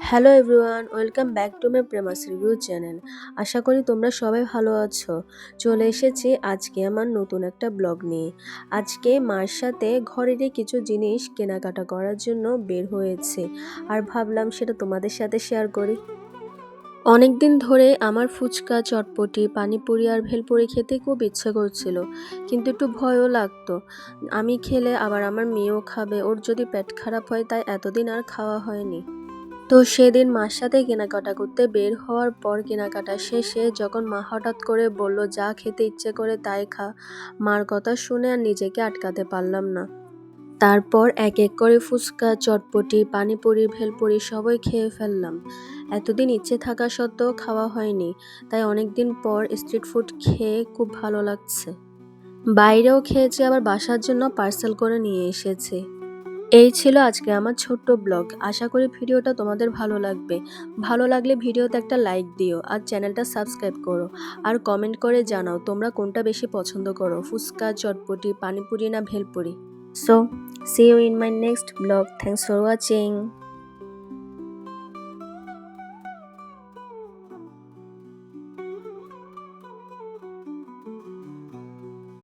Hello everyone, welcome back to my প্রেমাস review channel. আশা করি তোমরা সবাই ভালো আছো। চলে এসেছি আজকে আমার নতুন একটা ব্লগ নিয়ে। আজকে মার সাথে ঘরেরই কিছু জিনিস কেনাকাটা করার জন্য বের হয়েছে, আর ভাবলাম সেটা তোমাদের সাথে শেয়ার করি। অনেক দিন ধরে আমার ফুচকা, চটপটি, পানিপুরি আর ভেলপুরি খেতে খুব ইচ্ছে করছিল, কিন্তু একটু ভয়ও লাগতো। আমি খেলে আবার আমার মেয়েও খাবে, ওর যদি পেট খারাপ হয়, তাই এতদিন আর খাওয়া হয়নি। তো সেদিন মার সাথে কেনাকাটা করতে বের হওয়ার পর কেনাকাটা শেষে যখন মা হঠাৎ করে বলল যা খেতে ইচ্ছে করে তাই খা, মার কথা শুনে আর নিজেকে আটকাতে পারলাম না। তারপর এক এক করে ফুচকা, চটপটি, পানিপুরি, ভেলপুরি সবই খেয়ে ফেললাম। এতদিন ইচ্ছে থাকা সত্ত্বেও খাওয়া হয়নি, তাই অনেকদিন পর স্ট্রিট ফুড খেয়ে খুব ভালো লাগছে। বাইরেও খেয়েছি, আবার বাসার জন্য পার্সেল করে নিয়ে এসেছি। এই ছিল আজকে আমার ছোট্ট ব্লগ। আশা করি ভিডিওটা তোমাদের ভালো লাগবে। ভালো লাগলে ভিডিওতে একটা লাইক দিও আর চ্যানেলটা সাবস্ক্রাইব করো। আর কমেন্ট করে জানাও তোমরা কোনটা বেশি পছন্দ করো, ফুচকা, চটপটি, পানিপুরি না bhelpuri. So see you in my next blog. Thanks for watching.